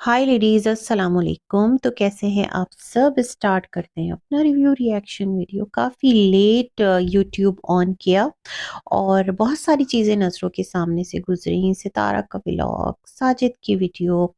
हाय ladies, अस्सलाम वालेकुम। तो कैसे हैं आप सब? स्टार्ट करते हैं अपना रिव्यू रिएक्शन वीडियो। काफ़ी लेट यूट्यूब ऑन किया और बहुत सारी चीज़ें नज़रों के सामने से गुजरी। सितारा का व्लॉग, साजिद की वीडियो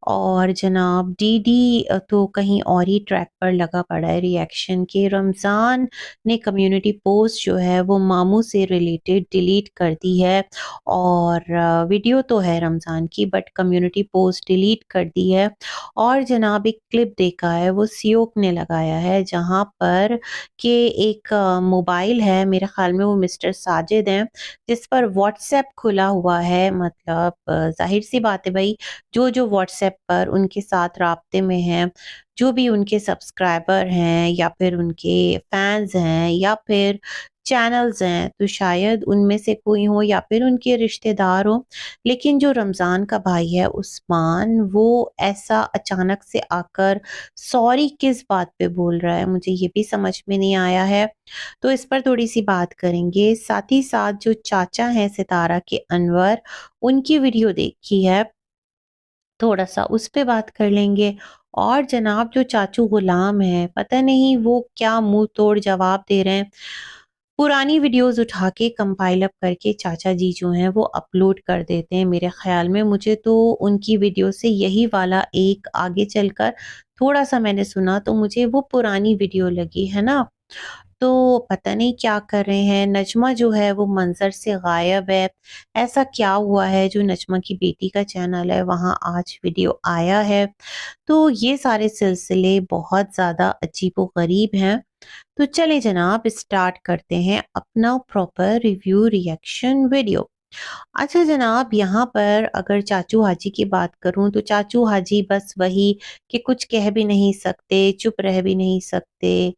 और जनाब डीडी तो कहीं और ही ट्रैक पर लगा पड़ा है रिएक्शन के। रमज़ान ने कम्युनिटी पोस्ट जो है वो मामू से रिलेटेड डिलीट कर दी है और वीडियो तो है रमज़ान की बट कम्युनिटी पोस्ट डिलीट कर दी है। और जनाब एक क्लिप देखा है वो सियोक ने लगाया है जहाँ पर कि एक मोबाइल है, मेरे ख्याल में वो मिस्टर साजिद हैं, जिस पर व्हाट्सएप खुला हुआ है। मतलब ज़ाहिर सी बात है भाई, जो व्हाट्सएप पर उनके साथ राब्ते में हैं, जो भी उनके सब्सक्राइबर हैं या फिर उनके फैंस हैं या फिर चैनल्स हैं, तो शायद उनमें से कोई हो या फिर उनके रिश्तेदार हो। लेकिन जो रमज़ान का भाई है उस्मान, वो ऐसा अचानक से आकर सॉरी किस बात पे बोल रहा है, मुझे ये भी समझ में नहीं आया है। तो इस पर थोड़ी-सी बात करेंगे। साथ ही साथ जो चाचा हैं सितारा के, अनवर, उनकी वीडियो देखी है, थोड़ा-सा उस पे बात कर लेंगे। और जनाब जो चाचू गुलाम हैं, पता नहीं वो क्या मुँह तोड़ जवाब दे रहे हैं। पुरानी वीडियोज़ उठा के कंपाइल अप करके चाचा जी जो हैं वो अपलोड कर देते हैं मेरे ख़्याल में। मुझे तो उनकी वीडियो से यही वाला एक आगे चलकर थोड़ा-सा मैंने सुना तो मुझे वो पुरानी वीडियो लगी, है ना? तो पता नहीं क्या कर रहे हैं। नजमा जो है वो मंज़र से गायब है। ऐसा क्या हुआ है जो नजमा की बेटी का चैनल है वहाँ आज वीडियो आया है? तो ये सारे सिलसिले बहुत ज़्यादा अजीबो-गरीब हैं। तो चलें जनाब, स्टार्ट करते हैं अपना प्रॉपर रिव्यू रिएक्शन वीडियो। अच्छा जनाब, यहाँ पर अगर चाचू हाजी की बात करूँ तो चाचू हाजी बस वही कि कुछ कह भी नहीं सकते, चुप रह भी नहीं सकते,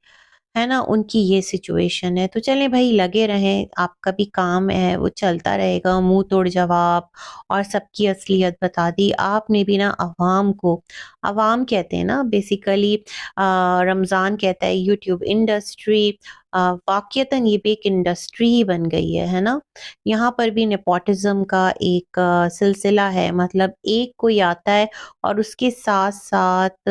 है ना? उनकी ये सिचुएशन है। तो चलें भई, लगे रहें, आपका भी काम है वो चलता रहेगा, मुँह तोड़ जवाब और सबकी असलियत बता दी। आपने भी ना अवाम को, अवाम कहते हैं ना बेसिकली, रमज़ान कहता है यूट्यूब इंडस्ट्री, वाक़ियतन ये भी एक इंडस्ट्री ही बन गई है ना? यहाँ पर भी नेपोटिज़्म का एक सिलसिला है। मतलब एक कोई आता है और उसके साथ-साथ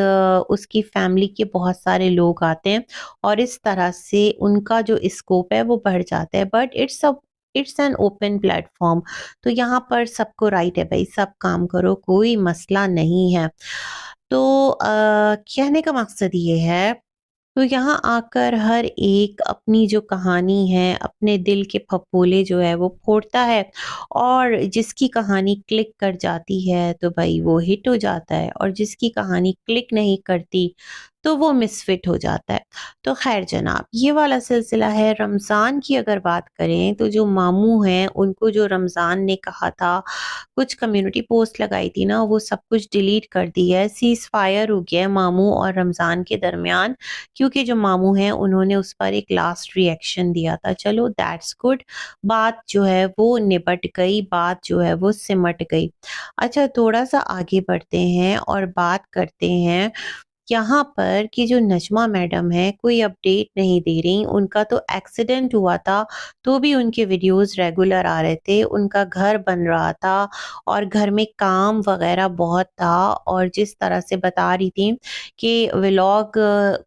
उसकी फैमिली के बहुत सारे लोग आते हैं और इस तरह से उनका जो स्कोप है वो बढ़ जाता है। But it's an open platform, तो यहाँ पर सबको राइट है भाई, सब काम करो, कोई मसला नहीं है। तो कहने का मकसद ये है, तो यहाँ आकर हर एक अपनी जो कहानी है, अपने दिल के फफोले जो है वो फोड़ता है और जिसकी कहानी क्लिक कर जाती है तो भाई वो हिट हो जाता है और जिसकी कहानी क्लिक नहीं करती तो वो मिसफिट हो जाता है। तो खैर जनाब, ये वाला सिलसिला है। रमज़ान की अगर बात करें तो जो मामू हैं उनको जो रमज़ान ने कहा था, कुछ कम्युनिटी पोस्ट लगाई थी ना, वो सब कुछ डिलीट कर दी है। सीज़ फायर हो गया है मामू और रमज़ान के दरमियान, क्योंकि जो मामू हैं उन्होंने उस पर एक लास्ट रिएक्शन दिया था। चलो दैट्स गुड, बात जो है वो निपट गई, बात जो है वो सिमट गई। अच्छा, थोड़ा-सा आगे बढ़ते हैं और बात करते हैं यहाँ पर कि जो नजमा मैडम है कोई अपडेट नहीं दे रही। उनका तो एक्सीडेंट हुआ था तो भी उनके वीडियोस रेगुलर आ रहे थे। उनका घर बन रहा था और घर में काम वगैरह बहुत था और जिस तरह से बता रही थी कि व्लॉग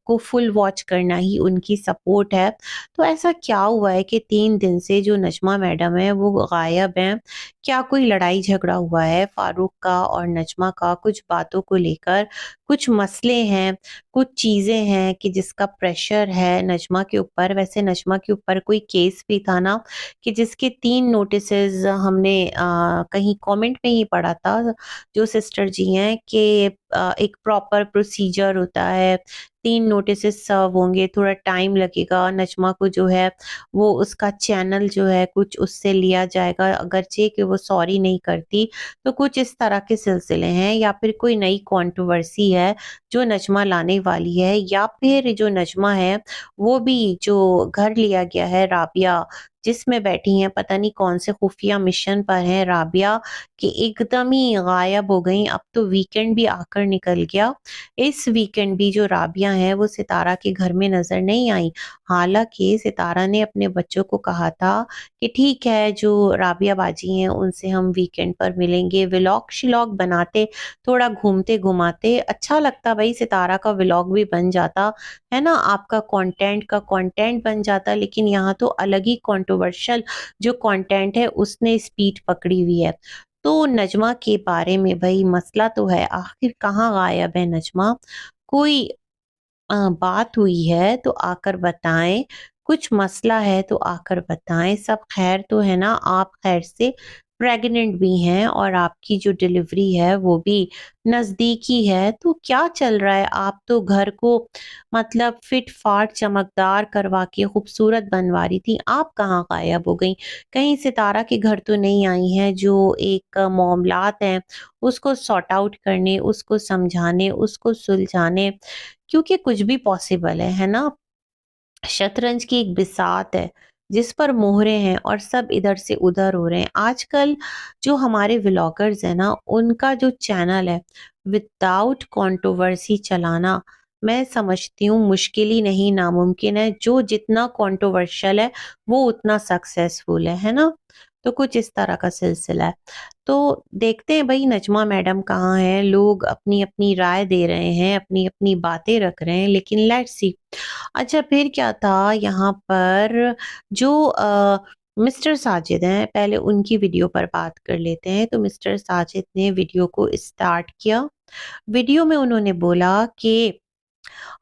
को फुल वॉच करना ही उनकी सपोर्ट है। तो ऐसा क्या हुआ है कि 3 दिन से जो नजमा मैडम है वो गायब हैं? क्या कोई लड़ाई झगड़ा हुआ है फारूक का और नजमा का कुछ बातों को लेकर? कुछ मसले हैं, कुछ चीज़ें हैं कि जिसका प्रेशर है नजमा के ऊपर। वैसे नजमा के ऊपर कोई केस भी था ना, कि जिसके 3 नोटिसेज़ हमने कहीं कमेंट में ही पढ़ा था, जो सिस्टर जी हैं, कि एक प्रॉपर प्रोसीजर होता है, 3 नोटिसेज़ सर्व होंगे, थोड़ा टाइम लगेगा। नजमा को जो है वो उसका चैनल जो है कुछ उससे लिया जाएगा, अगरचे कि वो सॉरी नहीं करती। तो कुछ इस तरह के सिलसिले हैं, या फिर कोई नई कंट्रोवर्सी है जो नजमा लाने वाली है, या फिर जो नजमा है वो भी जो घर लिया गया है राबिया, जिसमें बैठी हैं, पता नहीं कौन से खुफिया मिशन पर हैं राबिया, कि एकदम ही गायब हो गई। अब तो वीकेंड भी आकर निकल गया। इस वीकेंड भी जो राबिया हैं वो सितारा के घर में नजर नहीं आई। हालांकि सितारा ने अपने बच्चों को कहा था कि ठीक है, जो राबिया बाजी हैं उनसे हम वीकेंड पर मिलेंगे, व्लॉग शिलॉग बनाते, थोड़ा घूमते घुमाते, अच्छा लगता भाई, सितारा का व्लॉग भी बन जाता है ना, आपका कंटेंट का कंटेंट बन जाता। लेकिन यहाँ तो अलग ही कंट्रोवर्शियल जो कंटेंट है उसने स्पीड पकड़ी हुई है। तो नजमा के बारे में भाई मसला तो है, आखिर कहाँ गायब है नजमा? कोई बात हुई है तो आकर बताएं, कुछ मसला है तो आकर बताएं, सब खैर तो है ना? आप खैर से प्रेग्नेंट भी हैं और आपकी जो डिलीवरी है वो भी नजदीकी है, तो क्या चल रहा है? आप तो घर को मतलब फिट फाट चमकदार करवा के खूबसूरत बनवा रही थी, आप कहाँ गायब हो गई? कहीं सितारा के घर तो नहीं आई हैं जो एक मामलात हैं उसको सॉर्ट आउट करने, उसको समझाने, उसको सुलझाने? क्योंकि कुछ भी पॉसिबल है ना? शतरंज की एक बिसात है जिस पर मोहरे हैं और सब इधर से उधर हो रहे हैं। आजकल जो हमारे व्लॉगर्स हैं ना, उनका जो चैनल है विदाउट कंट्रोवर्सी चलाना, मैं समझती हूँ मुश्किल ही नहीं नामुमकिन है। जो जितना कंट्रोवर्शियल है वो उतना सक्सेसफुल है ना? तो कुछ इस तरह का सिलसिला है। तो देखते हैं भाई नजमा मैडम कहाँ हैं। लोग अपनी अपनी राय दे रहे हैं, अपनी अपनी बातें रख रहे हैं, लेकिन लेट्स सी। अच्छा, फिर क्या था यहाँ पर? जो मिस्टर साजिद हैं, पहले उनकी वीडियो पर बात कर लेते हैं। तो मिस्टर साजिद ने वीडियो को स्टार्ट किया। वीडियो में उन्होंने बोला कि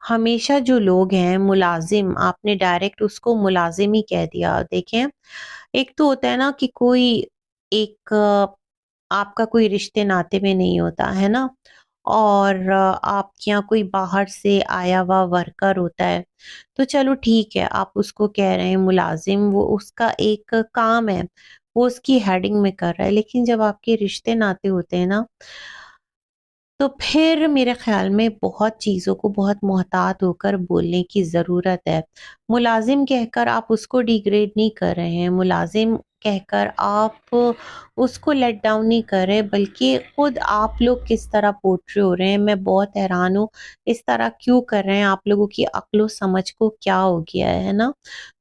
हमेशा जो लोग हैं मुलाजिम, आपने डायरेक्ट उसको मुलाजिम ही कह दिया। देखें, एक तो होता है ना कि कोई एक आपका कोई रिश्ते नाते में नहीं होता है ना, और आपके यहाँ कोई बाहर से आया हुआ वर्कर होता है, तो चलो ठीक है, आप उसको कह रहे हैं मुलाजिम, वो उसका एक काम है, वो उसकी हेडिंग में कर रहा है। लेकिन जब आपके रिश्ते नाते होते हैं ना, तो फिर मेरे ख्याल में बहुत चीज़ों को बहुत मोहतात होकर बोलने की ज़रूरत है। मुलाज़िम कहकर आप उसको डिग्रेड नहीं कर रहे हैं, मुलाज़िम कहकर आप उसको लेट डाउन नहीं कर रहे, बल्कि खुद आप लोग किस तरह पोर्ट्रे हो रहे हैं, मैं बहुत हैरान हूँ। इस तरह क्यों कर रहे हैं? आप लोगों की अक्ल समझ को क्या हो गया है ना?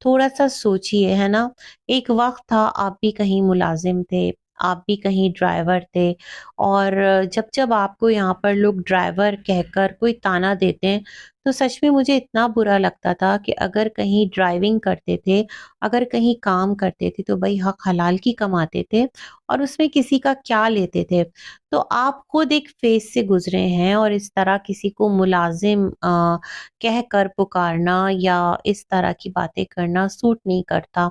थोड़ा-सा सोचिए, है ना? एक वक़्त था आप भी कहीं मुलाज़िम थे, आप भी कहीं ड्राइवर थे, और जब-जब आपको यहाँ पर लोग ड्राइवर कहकर कोई ताना देते हैं, तो सच में मुझे इतना बुरा लगता था कि अगर कहीं ड्राइविंग करते थे, अगर कहीं काम करते थे, तो भई हक हलाल की कमाते थे और उसमें किसी का क्या लेते थे। तो आप खुद एक फ़ेज़ से गुज़रे हैं और इस तरह किसी को मुलाज़िम कहकर पुकारना या इस तरह की बातें करना सूट नहीं करता।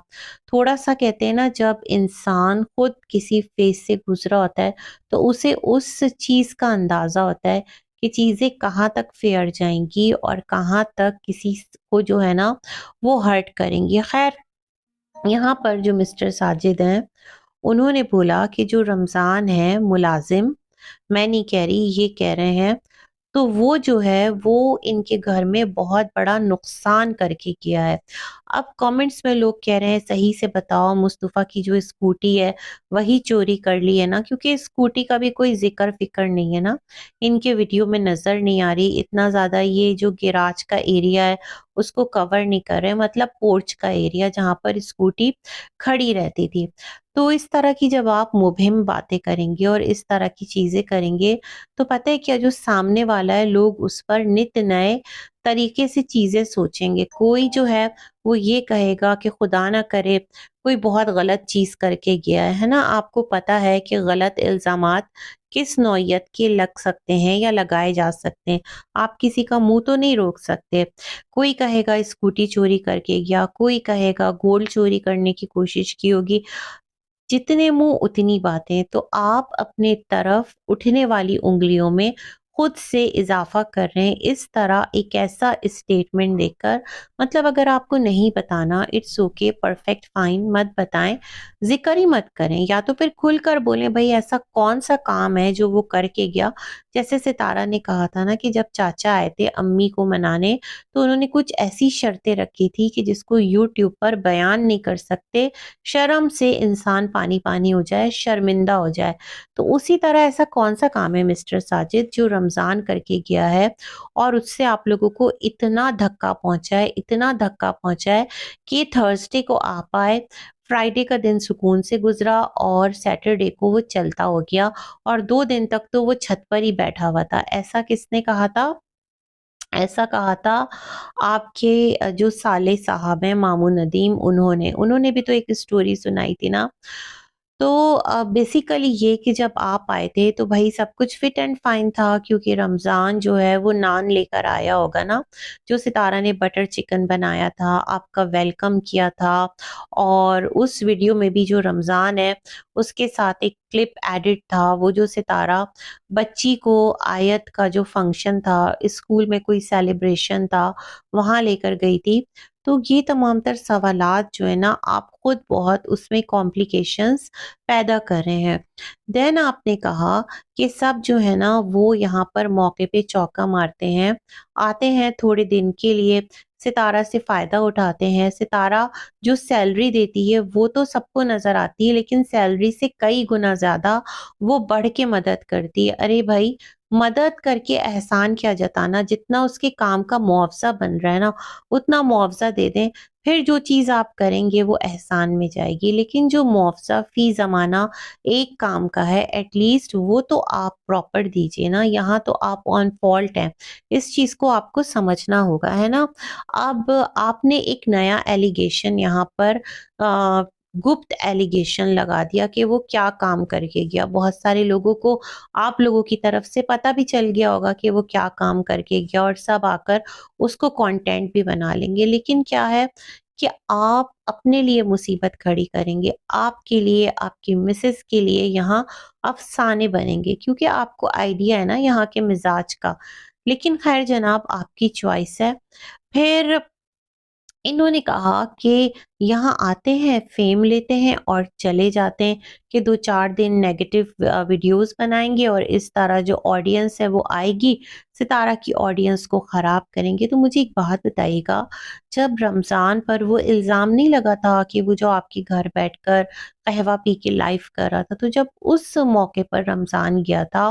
थोड़ा-सा कहते हैं ना, जब इंसान खुद किसी फ़ेज़ से गुज़रा होता है, तो उसे उस चीज़ का अंदाज़ा होता है कि चीज़ें कहाँ तक फेयर जाएँगी और कहाँ तक किसी को जो है ना वो हर्ट करेंगी। ख़ैर, यहाँ पर जो मिस्टर साजिद हैं, उन्होंने बोला कि जो रमज़ान है मुलाज़िम, मैं नहीं कह रही, ये कह रहे हैं, तो वो जो है वो इनके घर में बहुत बड़ा नुकसान करके गया है। अब कमेंट्स में लोग कह रहे हैं सही से बताओ, मुस्तफ़ा की जो स्कूटी है वही चोरी कर ली है ना? क्योंकि स्कूटी का भी कोई ज़िक्र-फ़िक्र नहीं है ना, इनके वीडियो में नज़र नहीं आ रही। इतना ज़्यादा ये जो गैराज का एरिया है उसको कवर नहीं कर रहे, मतलब पोर्च का एरिया जहाँ पर स्कूटी खड़ी रहती थी। तो इस तरह की जब आप मुबहिम बातें करेंगे और इस तरह की चीज़ें करेंगे, तो पता है क्या, जो सामने वाला है लोग उस पर नित नए तरीके से चीज़ें सोचेंगे। कोई जो है वो ये कहेगा कि खुदा ना करे कोई बहुत गलत चीज़ करके गया है ना? आपको पता है कि गलत इल्ज़ामात किस नौइयत के लग सकते हैं या लगाए जा सकते हैं। आप किसी का मुँह तो नहीं रोक सकते। कोई कहेगा स्कूटी चोरी करके गया, कोई कहेगा गोल्ड चोरी करने की कोशिश की होगी। जितने मुंह उतनी बातें। तो आप अपने तरफ उठने वाली उंगलियों में खुद से इजाफा कर रहे हैं इस तरह एक ऐसा स्टेटमेंट देकर। मतलब अगर आपको नहीं बताना, इट्स ओके, परफेक्ट फाइन, मत बताएं। ज़िक्र ही मत करें, या तो फिर खुलकर बोलें भई ऐसा कौन-सा काम है जो वो करके गया। जैसे सितारा ने कहा था ना कि जब चाचा आए थे अम्मी को मनाने, तो उन्होंने कुछ ऐसी शर्तें रखी थी कि जिसको यूट्यूब पर बयान नहीं कर सकते, शर्म से इंसान पानी-पानी हो जाए, शर्मिंदा हो जाए। तो उसी तरह ऐसा कौन-सा काम है मिस्टर साजिद जो रमज़ान करके गया है और उससे आप लोगों को इतना धक्का पहुँचा है कि थर्सडे को आ पाए, फ्राइडे का दिन सुकून से गुज़रा और सैटरडे को वो चलता हो गया और 2 दिन तक तो वो छत पर ही बैठा हुआ था। ऐसा किसने कहा था? ऐसा कहा था आपके जो साले साहब हैं मामू नदीम, उन्होंने। उन्होंने भी तो एक स्टोरी सुनाई थी ना। तो बेसिकली ये कि जब आप आए थे तो भई सब कुछ फिट एंड फाइन था, क्योंकि रमज़ान जो है वो नान लेकर आया होगा ना, जो सितारा ने बटर चिकन बनाया था, आपका वेलकम किया था। और उस वीडियो में भी जो रमज़ान है उसके साथ एक क्लिप एडिट था, वो जो सितारा बच्ची को आयत का जो फंक्शन था, स्कूल में कोई सेलिब्रेशन था, वहाँ लेकर गई थी। तो ये तमाम तर सवालात जो है ना, आप खुद बहुत उसमें कॉम्प्लिकेशंस पैदा कर रहे हैं। देन आपने कहा कि सब जो है ना वो यहाँ पर मौके पे चौका मारते हैं, आते हैं थोड़े दिन के लिए, सितारा से फ़ायदा उठाते हैं। सितारा जो सैलरी देती है वो तो सबको नज़र आती है, लेकिन सैलरी से कई गुना ज़्यादा वो बढ़ के मदद करती है। अरे भाई, मदद करके एहसान क्या जताना, जितना उसके काम का मुआवज़ा बन रहा है ना, उतना मुआवज़ा दे दें। फिर जो चीज़ आप करेंगे वो एहसान में जाएगी। लेकिन जो मुआवज़ा फ़ी ज़माना एक काम का है, एटलीस्ट वो तो आप प्रॉपर दीजिए ना। यहाँ तो आप ऑन फ़ॉल्ट हैं। इस चीज़ को आपको समझना होगा, है ना? अब आपने एक नया एलिगेशन यहाँ पर गुप्त एलिगेशन लगा दिया कि वो क्या काम करके गया। बहुत सारे लोगों को आप लोगों की तरफ से पता भी चल गया होगा कि वो क्या काम करके गया और सब आकर उसको कंटेंट भी बना लेंगे। लेकिन क्या है कि आप अपने लिए मुसीबत खड़ी करेंगे, आपके लिए, आपकी मिसेज़ के लिए यहाँ अफ़साने बनेंगे, क्योंकि आपको आइडिया है ना यहाँ के मिज़ाज का। लेकिन ख़ैर जनाब, आपकी चॉइस है। फिर इन्होंने कहा कि यहाँ आते हैं, फ़ेम लेते हैं और चले जाते हैं, कि 2-4 दिन नेगेटिव वीडियोज़ बनाएँगे और इस तरह जो ऑडियंस है वो आएगी, सितारा की ऑडियंस को ख़राब करेंगे। तो मुझे एक बात बताइएगा, जब रमज़ान पर वो इल्ज़ाम नहीं लगा था कि वो जो आपके घर बैठकर कहवा पी के लाइव कर रहा था, तो जब उस मौके पर रमज़ान गया था,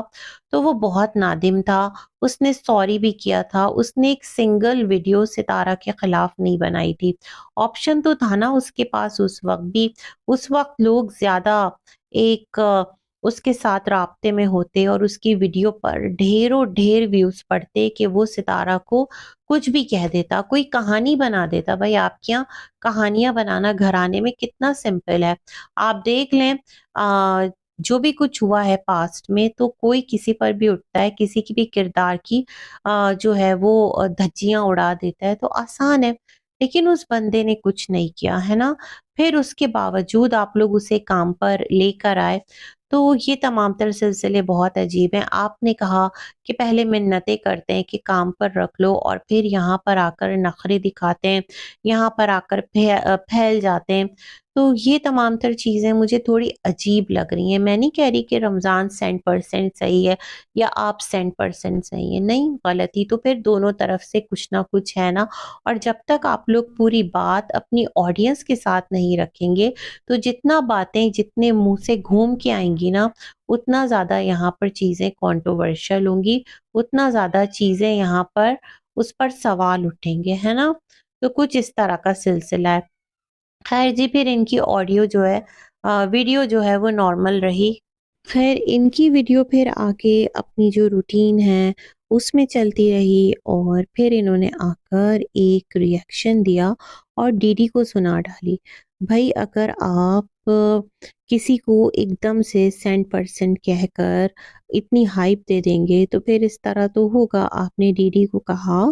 तो वो बहुत नादिम था, उसने सॉरी भी किया था, उसने एक सिंगल वीडियो सितारा के खिलाफ नहीं बनाई थी। ऑप्शन तो था ना उसके पास उस वक़्त भी। उस वक़्त लोग ज़्यादा एक उसके साथ राब्ते में होते और उसकी वीडियो पर ढेरों ढेर व्यूज़ पड़ते कि वो सितारा को कुछ भी कह देता, कोई कहानी बना देता। भई आपके यहाँ कहानियाँ बनाना घराने में कितना सिंपल है। आप देख लें जो भी कुछ हुआ है पास्ट में, तो कोई किसी पर भी उठता है, किसी की भी किरदार की जो है वो धज्जियाँ उड़ा देता है, तो आसान है। लेकिन उस बंदे ने कुछ नहीं किया, है ना? फिर उसके बावजूद आप लोग उसे काम पर लेकर आए, तो ये तमाम तर सिलसिले बहुत अजीब हैं। आपने कहा कि पहले मिन्नतें करते हैं कि काम पर रख लो और फिर यहाँ पर आकर नखरे दिखाते हैं, यहाँ पर आकर फैल जाते हैं। तो ये तमाम तर चीज़ें मुझे थोड़ी अजीब लग रही हैं। मैं नहीं कह रही कि रमज़ान 100% सही है या आप 100% सही हैं, नहीं, गलती तो फिर दोनों तरफ से कुछ ना कुछ है ना। और जब तक आप लोग पूरी बात अपनी ऑडियंस के साथ नहीं रखेंगे, तो जितना बातें जितने मुँह से घूम के आएँगी ना, उतना ज़्यादा यहाँ पर चीज़ें कंट्रोवर्शियल होंगी, उतना ज़्यादा चीज़ें यहाँ पर उस पर सवाल उठेंगे, है ना? तो कुछ इस तरह का सिलसिला है। ख़ैर जी, फिर इनकी ऑडियो जो है वीडियो जो है वो नॉर्मल रही। ख़ैर इनकी वीडियो फिर आगे अपनी जो रूटीन है उसमें चलती रही और फिर इन्होंने आकर एक रिएक्शन दिया और डीडी को सुना डाली। भई अगर आप किसी को एकदम से 100% कहकर इतनी हाइप दे देंगे तो फिर इस तरह तो होगा। आपने डीडी को कहा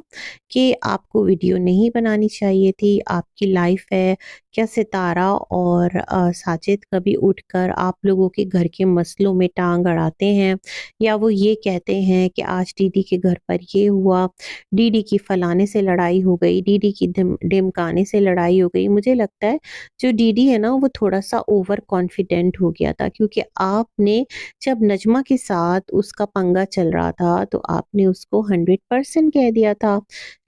कि आपको वीडियो नहीं बनानी चाहिए थी, आपकी लाइफ़ है। क्या सितारा और साजिद कभी उठकर आप लोगों के घर के मसलों में टांग अड़ाते हैं? या वो ये कहते हैं कि आज दीदी के घर पर ये हुआ, दीदी की फलाने से लड़ाई हो गई, दीदी की ढिमकाने से लड़ाई हो गई। मुझे लगता है जो दीदी है ना वो थोड़ा-सा सा ओवर कॉन्फिडेंट हो गया था, क्योंकि आपने जब नजमा के साथ उसका पंगा चल रहा था तो आपने उसको 100% कह दिया था।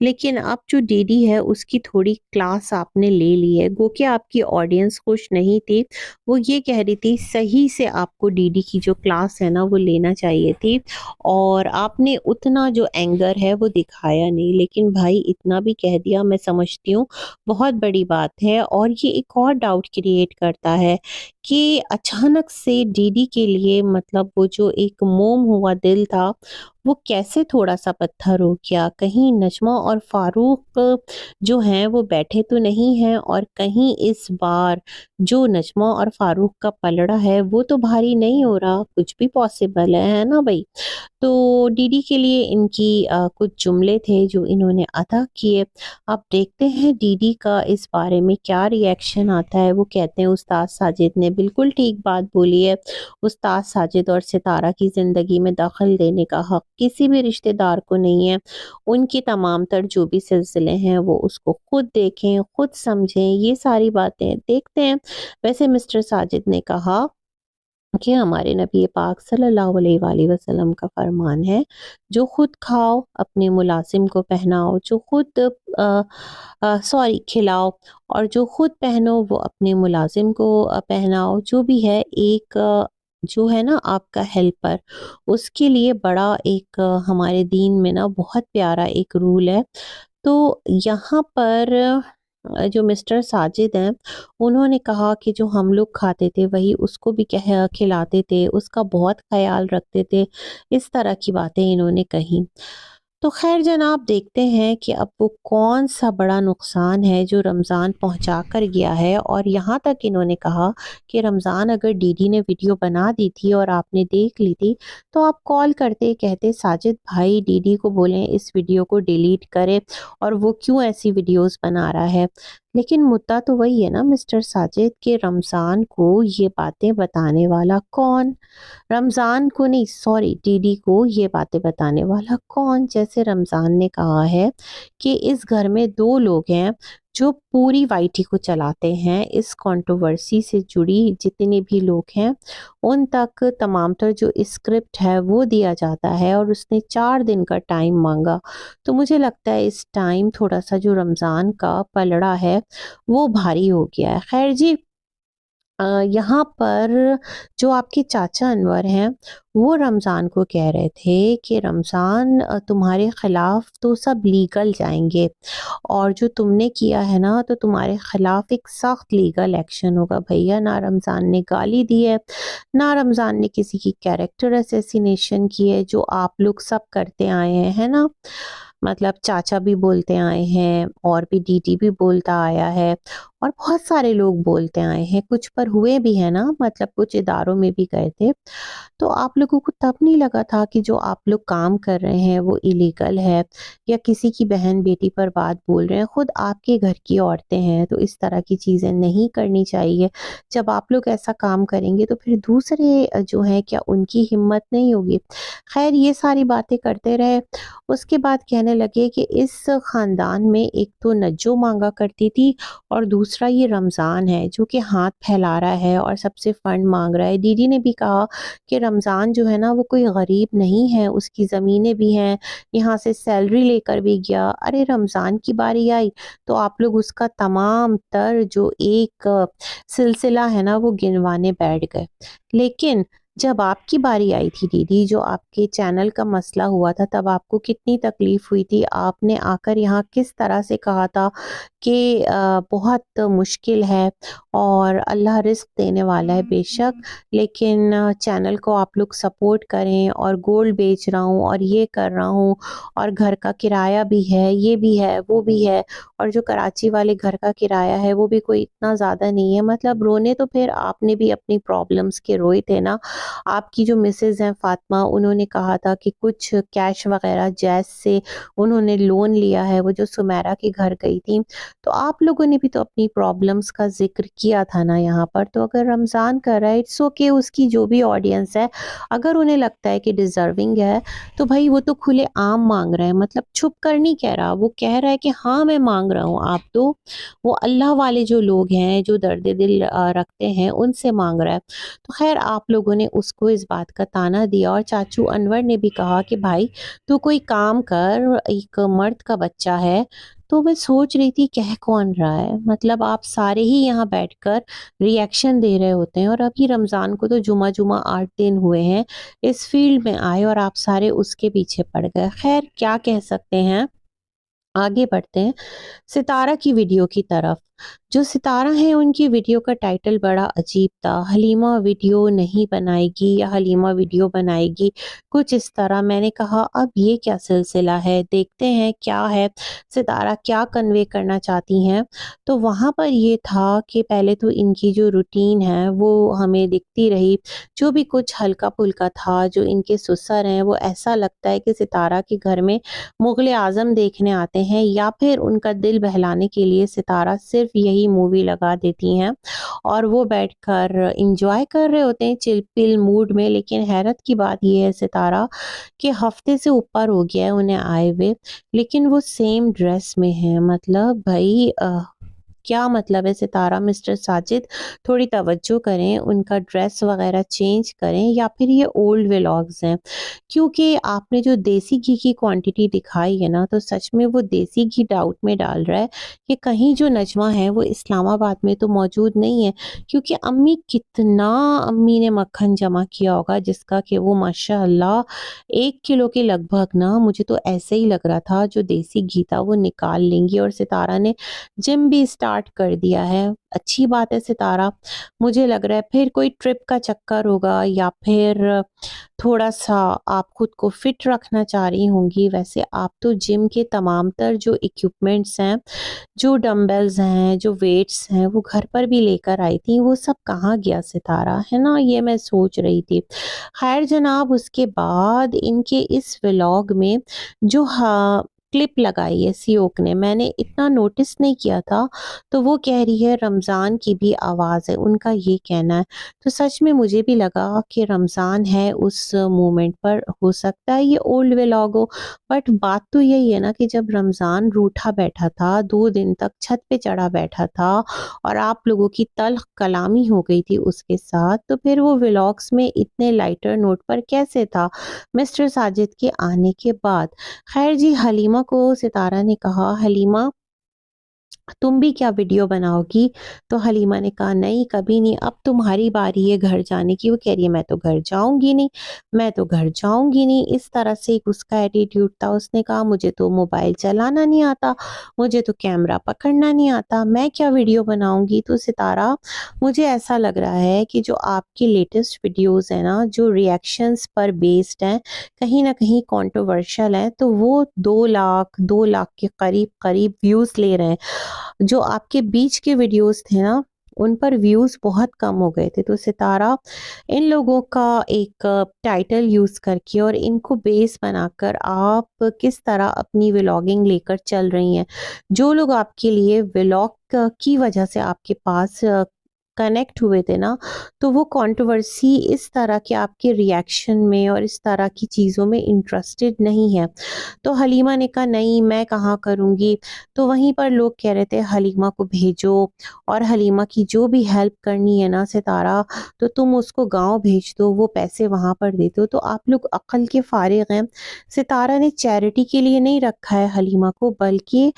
लेकिन अब जो डीडी है उसकी थोड़ी क्लास आपने ले ली है। गो कि आपकी ऑडियंस खुश नहीं थी, वो ये कह रही थी सही से आपको डीडी की जो क्लास है ना वो लेना चाहिए थी, और आपने उतना जो एंगर है वो दिखाया नहीं। लेकिन भाई इतना भी कह दिया, मैं समझती हूँ बहुत बड़ी बात है, और ये एक और डाउट क्रिएट करता है कि अचानक से डीडी के लिए मतलब वो जो एक मोम हुआ दिल था वो कैसे थोड़ा सा पत्थर हो गया। कहीं नजमा और फारूक जो हैं वो बैठे तो नहीं हैं, और कहीं इस बार जो नजमा और फारूक का पलड़ा है वो तो भारी नहीं हो रहा, कुछ भी पॉसिबल है ना भाई। तो डीडी के लिए इनकी कुछ जुमले थे जो इन्होंने अदा किए। अब देखते हैं डीडी का इस बारे में क्या रिएक्शन आता है। वो कहते हैं उस्ताद साजिद ने बिल्कुल ठीक बात बोली है। उस्ताद साजिद और सितारा की ज़िंदगी में दखल देने का हक किसी भी रिश्तेदार को नहीं है। उनकी तमाम तर जो भी सिलसिले हैं वो उसको खुद देखें, खुद समझें, ये सारी बातें देखते हैं। वैसे मिस्टर साजिद ने कहा कि हमारे नबी पाक सल्लल्लाहु अलैहि वसल्लम का फरमान है, जो खुद खाओ अपने मुलाजिम को पहनाओ, जो खुद सॉरी खिलाओ, और जो खुद पहनो वो अपने मुलाजिम को पहनाओ। जो भी है एक जो है ना आपका हेल्पर, उसके लिए बड़ा एक हमारे दीन में ना बहुत प्यारा एक रूल है। तो यहाँ पर जो मिस्टर साजिद हैं उन्होंने कहा कि जो हम लोग खाते थे वही उसको भी कह खिलाते थे, उसका बहुत ख्याल रखते थे। इस तरह की बातें इन्होंने कही। तो खैर जनाब देखते हैं कि अब वो कौन सा बड़ा नुकसान है जो रमज़ान पहुंचा कर गया है। और यहाँ तक इन्होंने कहा कि रमज़ान अगर डीडी ने वीडियो बना दी थी और आपने देख ली थी तो आप कॉल करते कहते साजिद भाई डीडी को बोलें इस वीडियो को डिलीट करे, और वो क्यों ऐसी वीडियोस बना रहा है। लेकिन मुद्दा तो वही है ना मिस्टर साजिद के रमज़ान को ये बातें बताने वाला कौन। रमज़ान को नहीं, सॉरी डीडी को ये बातें बताने वाला कौन। जैसे रमज़ान ने कहा है कि इस घर में दो लोग हैं जो पूरी वाईटी को चलाते हैं। इस कंट्रोवर्सी से जुड़ी जितने भी लोग हैं उन तक तमाम तर जो स्क्रिप्ट है वो दिया जाता है, और उसने 4 दिन का टाइम मांगा। तो मुझे लगता है इस टाइम थोड़ा सा जो रमज़ान का पलड़ा है वो भारी हो गया है। खैर जी, यहाँ पर जो आपके चाचा अनवर हैं वो रमज़ान को कह रहे थे कि रमज़ान तुम्हारे ख़िलाफ़ तो सब लीगल जाएंगे, और जो तुमने किया है ना तो तुम्हारे ख़िलाफ़ एक सख्त लीगल एक्शन होगा। भैया ना रमज़ान ने गाली दी है, ना रमज़ान ने किसी की कैरेक्टर असैसिनेशन की है, जो आप लोग सब करते आए हैं, है ना। मतलब चाचा भी बोलते आए हैं, और भी डीडी भी बोलता आया है, और बहुत सारे लोग बोलते आए हैं, कुछ पर हुए भी हैं ना, मतलब कुछ इदारों में भी गए थे। तो आप लोगों को तब नहीं लगा था कि जो आप लोग काम कर रहे हैं वो इलीगल है, या किसी की बहन बेटी पर बात बोल रहे हैं, खुद आपके घर की औरतें हैं, तो इस तरह की चीज़ें नहीं करनी चाहिए। जब आप लोग ऐसा काम करेंगे तो फिर दूसरे जो हैं क्या उनकी हिम्मत नहीं होगी। खैर ये सारी बातें करते रहे। उसके बाद कहने लगे कि इस ख़ानदान में एक तो नज्जो मांगा करती थी, और दूसरा ये रमज़ान है जो कि हाथ फैला रहा है और सबसे फ़ंड मांग रहा है। दीदी ने भी कहा कि रमज़ान जो है ना वो कोई गरीब नहीं है, उसकी ज़मीनें भी हैं, यहाँ से सैलरी लेकर भी गया। अरे रमज़ान की बारी आई तो आप लोग उसका तमाम तर जो एक सिलसिला है ना वो गिनवाने बैठ गए। लेकिन जब आपकी बारी आई थी दीदी, जो आपके चैनल का मसला हुआ था, तब आपको कितनी तकलीफ़ हुई थी। आपने आकर यहाँ किस तरह से कहा था कि बहुत मुश्किल है और अल्लाह रिज़्क देने वाला है बेशक, लेकिन चैनल को आप लोग सपोर्ट करें, और गोल्ड बेच रहा हूँ और ये कर रहा हूँ, और घर का किराया भी है, ये भी है, वो भी है, और जो कराची वाले घर का किराया है वो भी कोई इतना ज़्यादा नहीं है। मतलब रोने तो फिर आपने भी अपनी प्रॉब्लम्स के रोए थे ना, आपकी जो मिसेज़ हैं फ़ातिमा, उन्होंने कहा था कि कुछ कैश वग़ैरह जैज़ से उन्होंने लोन लिया है, वो जो सुमैरा के घर गई थी। तो आप लोगों ने भी तो अपनी प्रॉब्लम्स का ज़िक्र किया था ना यहाँ पर। तो अगर रमज़ान कर रहा है, इट्स ओके, उसकी जो भी ऑडियंस है, अगर उन्हें लगता है कि डिज़र्विंग है, तो भई वो तो खुलेआम माँग रहा है, मतलब छुप कर नहीं कह रहा। वो कह रहा है कि हाँ, मैं माँग रहा हूँ, आप दो। वो अल्लाह वाले जो लोग हैं, जो दर्द दिल रखते हैं, उनसे माँग रहा है। तो ख़ैर आप लोगों ने उसको इस बात का ताना दिया और चाचू अनवर ने भी कहा कि भाई तू कोई काम कर, एक मर्द का बच्चा है। तो मैं सोच रही थी कह कौन रहा है? मतलब आप सारे ही यहाँ बैठकर रिएक्शन दे रहे होते हैं और अभी रमज़ान को तो जुमा-जुमा 8 दिन हुए हैं, इस फ़ील्ड में आए और आप सारे उसके पीछे पड़ गए। ख़ैर क्या कह सकते हैं, आगे बढ़ते हैं सितारा की वीडियो की तरफ। जो सितारा हैं उनकी वीडियो का टाइटल बड़ा अजीब था, हलीमा वीडियो नहीं बनाएगी या हलीमा वीडियो बनाएगी, कुछ इस तरह। मैंने कहा अब ये क्या सिलसिला है, देखते हैं क्या है, सितारा क्या कन्वे करना चाहती हैं। तो वहाँ पर ये था कि पहले तो इनकी जो रूटीन है वो हमें दिखती रही, जो भी कुछ हल्का-फुल्का था, जो इनके ससुर हैं वो ऐसा लगता है कि सितारा के घर में मुग़ल आज़म देखने आते हैं या फिर उनका दिल बहलाने के लिए सितारा सिर्फ़ यही मूवी लगा देती हैं और वो बैठकर एन्जॉय कर रहे होते हैं चिल-पिल मूड में। लेकिन हैरत की बात ये है सितारा कि हफ़्ते से ऊपर हो गया है उन्हें आए हुए, लेकिन वो सेम ड्रेस में हैं। मतलब भई क्या मतलब है सितारा, मिस्टर साजिद थोड़ी तवज्जो करें, उनका ड्रेस वग़ैरह चेंज करें या फिर ये ओल्ड व्लॉग्स हैं। क्योंकि आपने जो देसी घी की क्वांटिटी दिखाई है ना, तो सच में वो देसी घी डाउट में डाल रहा है कि कहीं जो नजमा है वो इस्लामाबाद में तो मौजूद नहीं है। क्योंकि अम्मी ने मक्खन जमा किया होगा जिसका कि वो माशाअल्लाह 1 किलो के लगभग, ना मुझे तो ऐसे ही लग रहा था, जो देसी घी था वो निकाल लेंगी। और सितारा ने जिम भी स्टार्ट कर दिया है। अच्छी बात है सितारा, मुझे लग रहा है फिर कोई ट्रिप का चक्कर होगा या फिर थोड़ा-सा आप खुद को फिट रखना चाह रही होंगी। वैसे आप तो जिम के तमाम तर जो इक्विपमेंट्स हैं, जो डंबल्स हैं, जो वेट्स हैं, वो घर पर भी लेकर आई थी, वो सब कहाँ गया सितारा, है ना? ये मैं सोच रही थी। ख़ैर जनाब, उसके बाद इनके इस व्लॉग में जो क्लिप लगाई है सियोक ने, मैंने इतना नोटिस नहीं किया था। तो वो कह रही है रमज़ान की भी आवाज़ है, उनका ये कहना है। तो सच में मुझे भी लगा कि रमज़ान है उस मोमेंट पर, हो सकता है ये ओल्ड व्लॉग हो। बट बात तो यही है ना कि जब रमज़ान रूठा बैठा था, 2 दिन तक छत पे चढ़ा बैठा था और आप लोगों की तल्ख़ कलामी हो गई थी उसके साथ, तो फिर वो व्लॉग्स में इतने लाइटर नोट पर कैसे था मिस्टर साजिद के आने के बाद। ख़ैर जी, हलीमा को सितारा ने कहा, हलीमा तुम भी क्या वीडियो बनाओगी? तो हलीमा ने कहा नहीं, कभी नहीं, अब तुम्हारी बारी है घर जाने की। वो कह रही है मैं तो घर जाऊँगी नहीं, मैं तो घर जाऊँगी नहीं। इस तरह से एक उसका एटीट्यूड था। उसने कहा मुझे तो मोबाइल चलाना नहीं आता, मुझे तो कैमरा पकड़ना नहीं आता, मैं क्या वीडियो बनाऊँगी? तो सितारा, मुझे ऐसा लग रहा है कि जो आपकी लेटेस्ट वीडियोज़ हैं ना, जो रिएक्शंस पर बेस्ड हैं, कहीं न कहीं कंट्रोवर्शियल हैं, तो वो 2 लाख के करीब-करीब व्यूज़ ले रहे हैं। जो आपके बीच के वीडियोस थे ना, उन पर व्यूज़ बहुत कम हो गए थे। तो सितारा, इन लोगों का एक टाइटल यूज़ करके और इनको बेस बनाकर आप किस तरह अपनी व्लॉगिंग लेकर चल रही हैं। जो लोग आपके लिए व्लॉग की वजह से आपके पास कनेक्ट हुए थे ना, तो वो कंट्रोवर्सी इस तरह के आपके रिएक्शन में और इस तरह की चीज़ों में इंटरेस्टेड नहीं है। तो हलीमा ने कहा नहीं, मैं कहाँ करूँगी। तो वहीं पर लोग कह रहे थे हलीमा को भेजो और हलीमा की जो भी हेल्प करनी है ना सितारा, तो तुम उसको गाँव भेज दो, वो पैसे वहाँ पर दे दो। तो आप लोग अक्ल के फारिग हैं। सितारा ने चैरिटी के लिए नहीं रखा है हलीमा को, बल्कि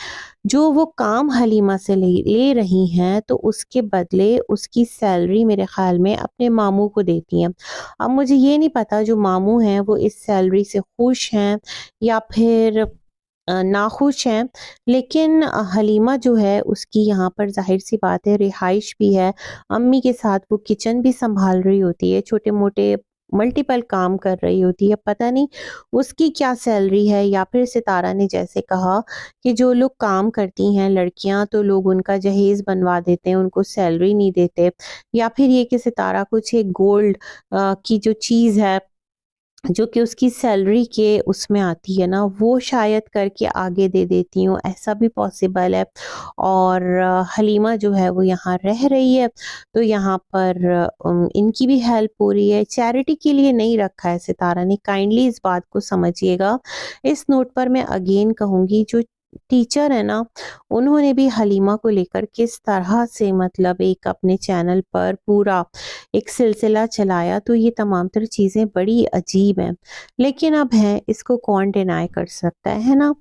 जो वो काम हलीमा से ले रही हैं, तो उसके बदले उसकी सैलरी मेरे ख़्याल में अपने मामू को देती हैं। अब मुझे ये नहीं पता जो मामू हैं वो इस सैलरी से खुश हैं या फिर नाखुश हैं। लेकिन हलीमा जो है उसकी यहाँ पर ज़ाहिर-सी बात है रिहाइश भी है। अम्मी के साथ वो किचन भी सँभाल रही होती है, छोटे-मोटे मल्टीपल काम कर रही होती है, पता नहीं उसकी क्या सैलरी है। या फिर सितारा ने जैसे कहा कि जो लोग काम करती हैं लड़कियां, तो लोग उनका जहेज बनवा देते हैं, उनको सैलरी नहीं देते। या फिर ये कि सितारा कुछ एक गोल्ड की जो चीज़ है जो कि उसकी सैलरी के उसमें आती है ना, वो शायद करके आगे दे देती हूँ, ऐसा भी पॉसिबल है। और हलीमा जो है वो यहाँ रह रही है, तो यहाँ पर इनकी भी हेल्प हो रही है। चैरिटी के लिए नहीं रखा है सितारा ने, काइंडली इस बात को समझिएगा। इस नोट पर मैं अगेन कहूँगी, जो टीचर है ना, उन्होंने भी हलीमा को लेकर किस तरह से मतलब एक अपने चैनल पर पूरा एक सिलसिला चलाया, तो ये तमाम तर चीज़ें बड़ी अजीब हैं। लेकिन अब है, इसको कौन डिनाई कर सकता है ना।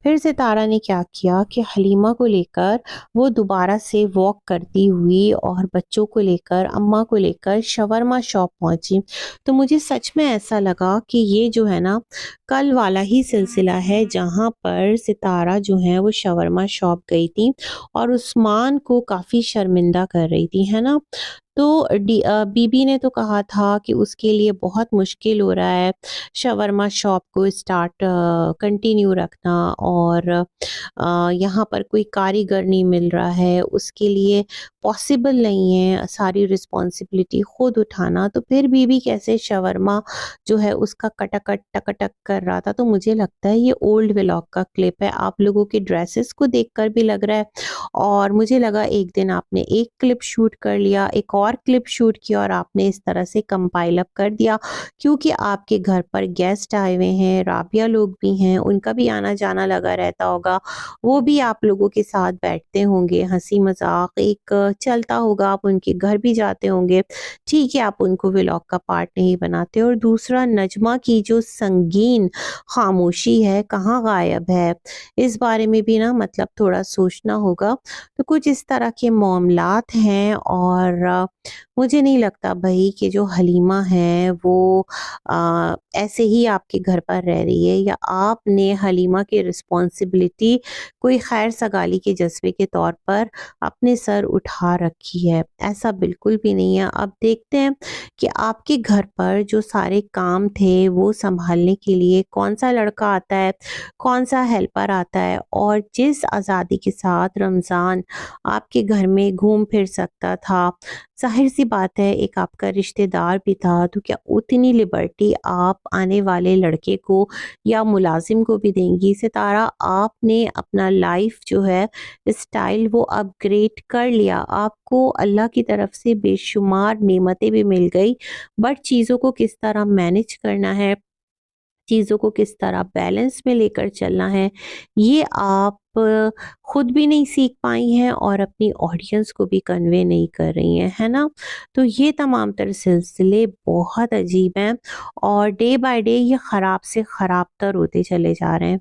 फिर सितारा ने क्या किया कि हलीमा को लेकर वो दोबारा से वॉक करती हुई और बच्चों को लेकर, अम्मा को लेकर शवरमा शॉप पहुंची। तो मुझे सच में ऐसा लगा कि ये जो है ना, कल वाला ही सिलसिला है जहां पर सितारा जो है वो शवरमा शॉप गई थी और उस्मान को काफ़ी शर्मिंदा कर रही थी, है ना। तो बीबी ने तो कहा था कि उसके लिए बहुत मुश्किल हो रहा है शवरमा शॉप को कंटिन्यू रखना, और यहाँ पर कोई कारीगर नहीं मिल रहा है, उसके लिए पॉसिबल नहीं है सारी रिस्पॉन्सिबिलिटी खुद उठाना। तो फिर बीबी कैसे शवरमा जो है उसका कटाकट टकटक कर रहा था। तो मुझे लगता है ये ओल्ड व्लॉग का क्लिप है, आप लोगों के ड्रेसेस को देखकर भी लग रहा है। और मुझे लगा एक दिन आपने एक क्लिप शूट कर लिया, एक और क्लिप शूट किया और आपने इस तरह से कंपाइल अप कर दिया, क्योंकि आपके घर पर गेस्ट आए हुए हैं, राबिया लोग भी हैं, उनका भी आना जाना लगा रहता होगा, वो भी आप लोगों के साथ बैठते होंगे, हंसी मजाक एक चलता होगा, आप उनके घर भी जाते होंगे। ठीक है, आप उनको व्लॉग का पार्ट नहीं बनाते। और दूसरा, नजमा की जो संगीन खामोशी है कहाँ गायब है, इस बारे में भी ना मतलब थोड़ा सोचना होगा। तो कुछ इस तरह के मामलात हैं। और मुझे नहीं लगता भाई कि जो हलीमा है वो ऐसे ही आपके घर पर रह रही है, या आपने हलीमा की रिस्पॉन्सिबिलिटी कोई खैर सगाली के जज्बे के तौर पर अपने सर उठा रखी है। ऐसा बिल्कुल भी नहीं है। अब देखते हैं कि आपके घर पर जो सारे काम थे वो संभालने के लिए कौन सा लड़का आता है, कौन सा हेल्पर आता है। और जिस आज़ादी के साथ रमज़ान आपके घर में घूम फिर सकता था, ज़ाहिर सी बात है एक आपका रिश्तेदार भी था, तो क्या उतनी लिबर्टी आप आने वाले लड़के को या मुलाजिम को भी देंगी। सितारा, आपने अपना लाइफ जो है स्टाइल वो अपग्रेड कर लिया, आपको अल्लाह की तरफ से बेशुमार नेमतें भी मिल गई, बट चीज़ों को किस तरह मैनेज करना है, चीज़ों को किस तरह बैलेंस में लेकर चलना है, ये आप खुद भी नहीं सीख पाई हैं और अपनी ऑडियंस को भी कन्वे नहीं कर रही हैं, है ना। तो ये तमाम तर सिलसिले बहुत अजीब हैं और डे बाय डे ये ख़राब से ख़राब तर होते चले जा रहे हैं।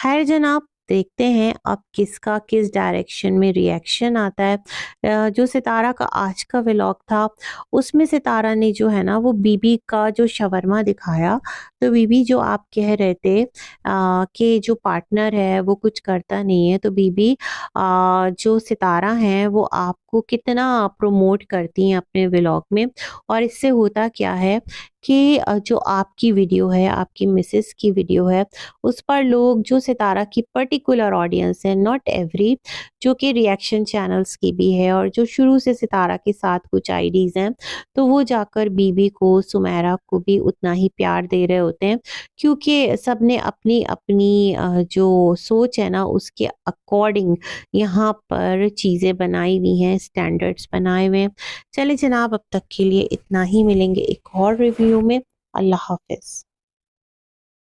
खैर जनाब, देखते हैं अब किसका किस डायरेक्शन में रिएक्शन आता है। जो सितारा का आज का व्लॉग था, उसमें सितारा ने जो है ना वो बीबी का जो शवरमा दिखाया। तो बीबी, जो आप कह रहे थे कि जो पार्टनर है वो कुछ करता नहीं है, तो बीबी जो सितारा हैं वो आपको कितना प्रमोट करती हैं अपने व्लॉग में। और इससे होता क्या है कि जो आपकी वीडियो है, आपकी मिसेस की वीडियो है, उस पर लोग, जो सितारा की पर्टिकुलर ऑडियंस है, नॉट एवरी, जो कि रिएक्शन चैनल्स की भी है और जो शुरू से सितारा के साथ कुछ आईडीज़ हैं, तो वो जाकर बीबी को, सुमेरा को भी उतना ही प्यार दे रहे होते हैं, क्योंकि सबने अपनी अपनी जो सोच है ना उसके अकॉर्डिंग यहाँ पर चीज़ें बनाई हुई हैं, स्टैंडर्ड्स बनाए हुए हैं। चले जनाब, अब तक के लिए इतना ही, मिलेंगे एक और रिव्यू में। अल्लाह हाफिज़।